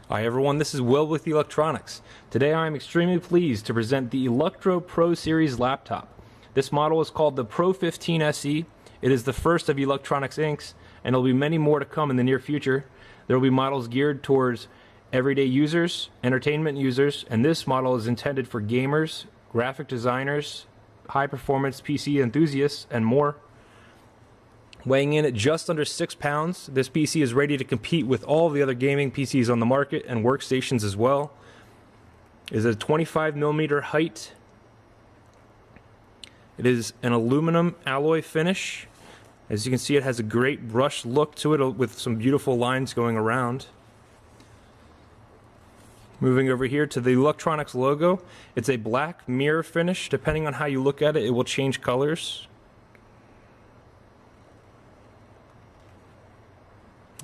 Hi everyone, this is Will with Eluktronics. Today I am extremely pleased to present the Electro Pro Series laptop. This model is called the Pro 15 SE. It is the first of Eluktronics Inc.'s, and there will be many more to come in the near future. There will be models geared towards everyday users, entertainment users, and this model is intended for gamers, graphic designers, high-performance PC enthusiasts, and more. Weighing in at just under 6 pounds, this PC is ready to compete with all the other gaming PCs on the market and workstations as well. It is a 25mm height. It is an aluminum alloy finish. As you can see, it has a great brushed look to it with some beautiful lines going around. Moving over here to the Eluktronics logo, it's a black mirror finish. Depending on how you look at it, it will change colors.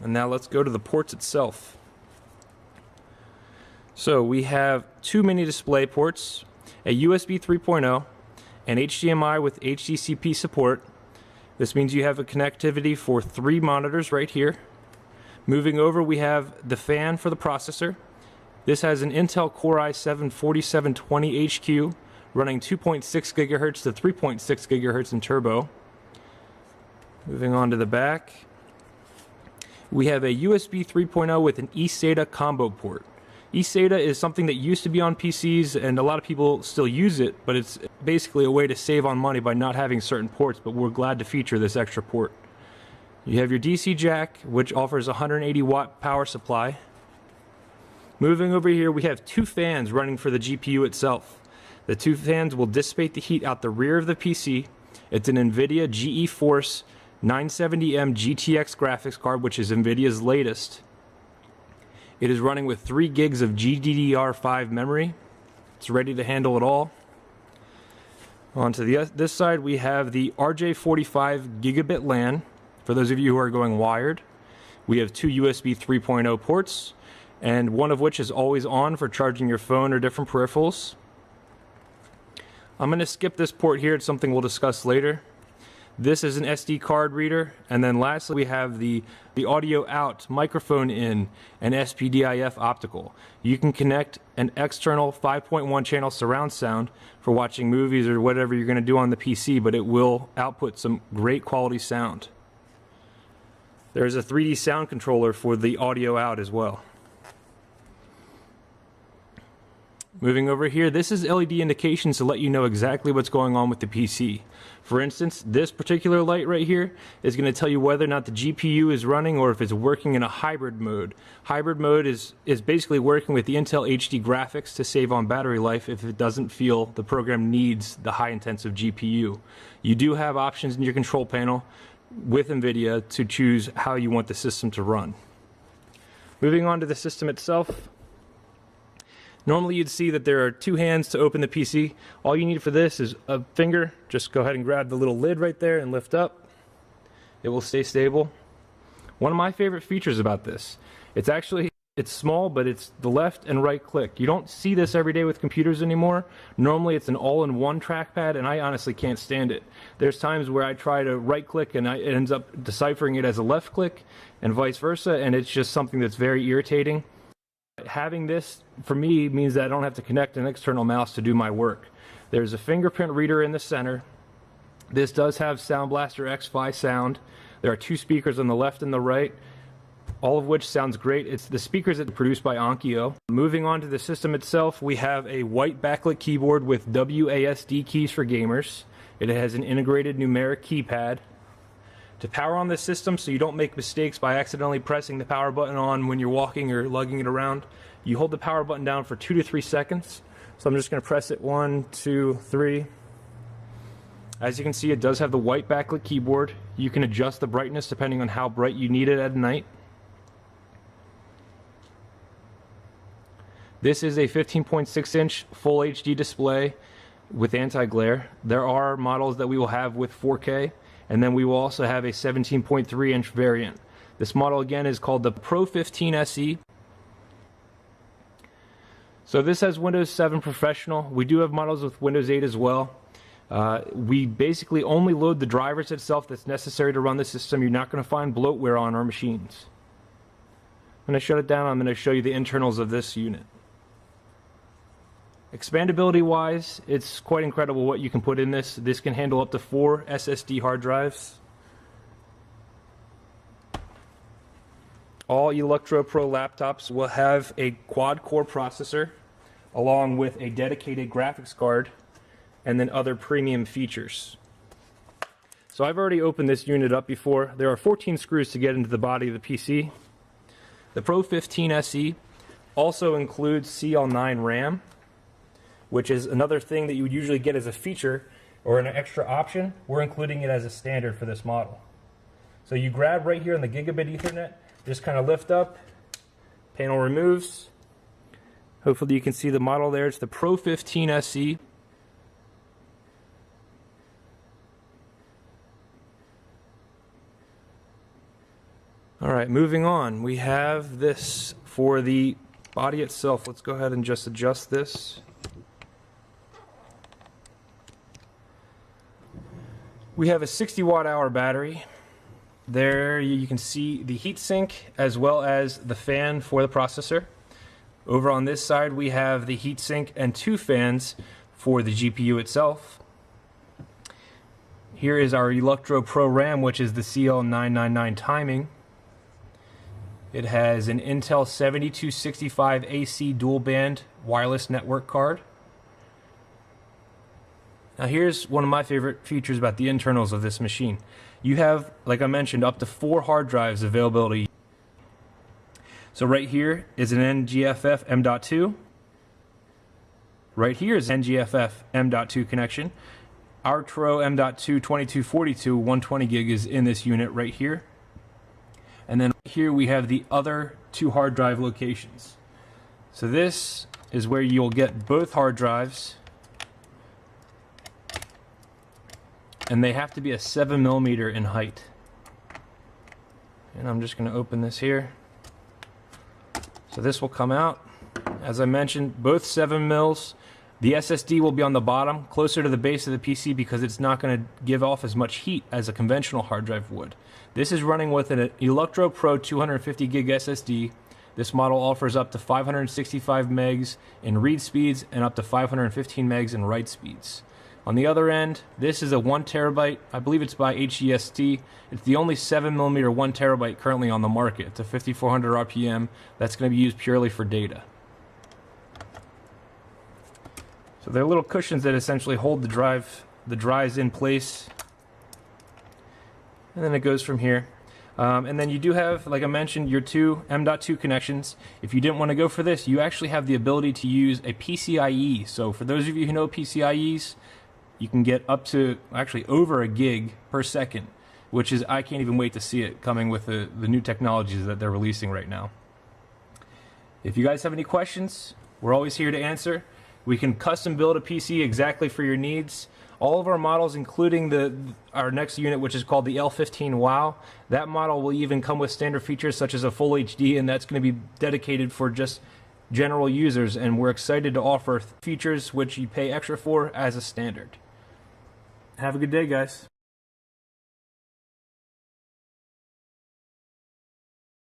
And now let's go to the ports itself. So we have two mini display ports, a USB 3.0, and HDMI with HDCP support. This means you have a connectivity for 3 monitors right here. Moving over, we have the fan for the processor. This has an Intel Core i7-4720HQ running 2.6 GHz to 3.6 GHz in turbo. Moving on to the back, we have a USB 3.0 with an eSATA combo port. eSATA is something that used to be on PCs and a lot of people still use it, but it's basically a way to save on money by not having certain ports, but we're glad to feature this extra port. You have your DC jack, which offers a 180 watt power supply. Moving over here, we have 2 fans running for the GPU itself. The 2 fans will dissipate the heat out the rear of the PC. It's an NVIDIA GeForce 970M GTX graphics card, which is NVIDIA's latest. It is running with 3 gigs of GDDR5 memory. It's ready to handle it all. On to this side, we have the RJ45 gigabit LAN, for those of you who are going wired. We have 2 USB 3.0 ports, and one of which is always on for charging your phone or different peripherals. I'm going to skip this port here. It's something we'll discuss later. This is an SD card reader, and then lastly we have the audio out, microphone in, and SPDIF optical. You can connect an external 5.1 channel surround sound for watching movies or whatever you're going to do on the PC, but it will output some great quality sound. There's a 3D sound controller for the audio out as well. Moving over here, this is LED indications to let you know exactly what's going on with the PC. For instance, this particular light right here is going to tell you whether or not the GPU is running or if it's working in a hybrid mode. Hybrid mode is basically working with the Intel HD graphics to save on battery life if it doesn't feel the program needs the high intensive GPU. You do have options in your control panel with NVIDIA to choose how you want the system to run. Moving on to the system itself. Normally you'd see that there are 2 hands to open the PC. All you need for this is a finger. Just go ahead and grab the little lid right there and lift up. It will stay stable. One of my favorite features about this, it's small, but it's the left and right click. You don't see this every day with computers anymore. Normally it's an all-in-one trackpad, and I honestly can't stand it. There's times where I try to right click and it ends up deciphering it as a left click and vice versa, and it's just something that's very irritating. Having this, for me, means that I don't have to connect an external mouse to do my work. There's a fingerprint reader in the center. This does have Sound Blaster X-Fi sound. There are 2 speakers on the left and the right, all of which sounds great. It's the speakers that are produced by Onkyo. Moving on to the system itself, we have a white backlit keyboard with WASD keys for gamers. It has an integrated numeric keypad. To power on this system, so you don't make mistakes by accidentally pressing the power button on when you're walking or lugging it around, you hold the power button down for 2 to 3 seconds. So I'm just going to press it 1, 2, 3. As you can see, it does have the white backlit keyboard. You can adjust the brightness depending on how bright you need it at night. This is a 15.6-inch full HD display with anti-glare. There are models that we will have with 4K. And then we will also have a 17.3-inch variant. This model again is called the Pro 15 SE. So this has Windows 7 Professional. We do have models with Windows 8 as well. We basically only load the drivers itself that's necessary to run the system. You're not going to find bloatware on our machines. going to shut it down. I'm going to show you the internals of this unit. Expandability wise, it's quite incredible what you can put in this. This can handle up to 4 SSD hard drives. All Electro Pro laptops will have a quad-core processor along with a dedicated graphics card and then other premium features. So I've already opened this unit up before. There are 14 screws to get into the body of the PC. The Pro 15 SE also includes CL9 RAM, which is another thing that you would usually get as a feature or an extra option. We're including it as a standard for this model. So you grab right here on the Gigabit Ethernet, just kind of lift up, panel removes. Hopefully you can see the model there. It's the Pro 15 SE. Alright, moving on. We have this for the body itself. Let's go ahead and just adjust this. We have a 60 watt-hour battery. There you can see the heatsink as well as the fan for the processor. Over on this side we have the heatsink and 2 fans for the GPU itself. Here is our Electro Pro RAM, which is the CL999 timing. It has an Intel 7265 AC dual band wireless network card. Now here's one of my favorite features about the internals of this machine. You have, like I mentioned, up to 4 hard drives availability. So right here is an NGFF M.2. Right here is NGFF M.2 connection. Our Tro M.2 2242 120 gig is in this unit right here. And then here we have the other 2 hard drive locations. So this is where you'll get both hard drives. And they have to be a 7mm in height. And I'm just going to open this here. So this will come out. As I mentioned, both 7mm. The SSD will be on the bottom, closer to the base of the PC, because it's not going to give off as much heat as a conventional hard drive would. This is running with an Electro Pro 250 gig SSD. This model offers up to 565 megs in read speeds and up to 515 megs in write speeds. On the other end, this is a 1 terabyte. I believe it's by HEST. It's the only 7mm 1 terabyte currently on the market. It's a 5400 RPM. That's going to be used purely for data. So they're little cushions that essentially hold the drives in place. And then it goes from here. And then you do have, like I mentioned, your 2 M.2 connections. If you didn't want to go for this, you actually have the ability to use a PCIe. So for those of you who know PCIes, you can get up to, actually over 1 gig per second, which is, I can't even wait to see it coming with the new technologies that they're releasing right now. If you guys have any questions, we're always here to answer. We can custom build a PC exactly for your needs. All of our models, including our next unit, which is called the L15 WOW, that model will even come with standard features such as a full HD, and that's going to be dedicated for just general users, and we're excited to offer features which you pay extra for as a standard. Have a good day, guys.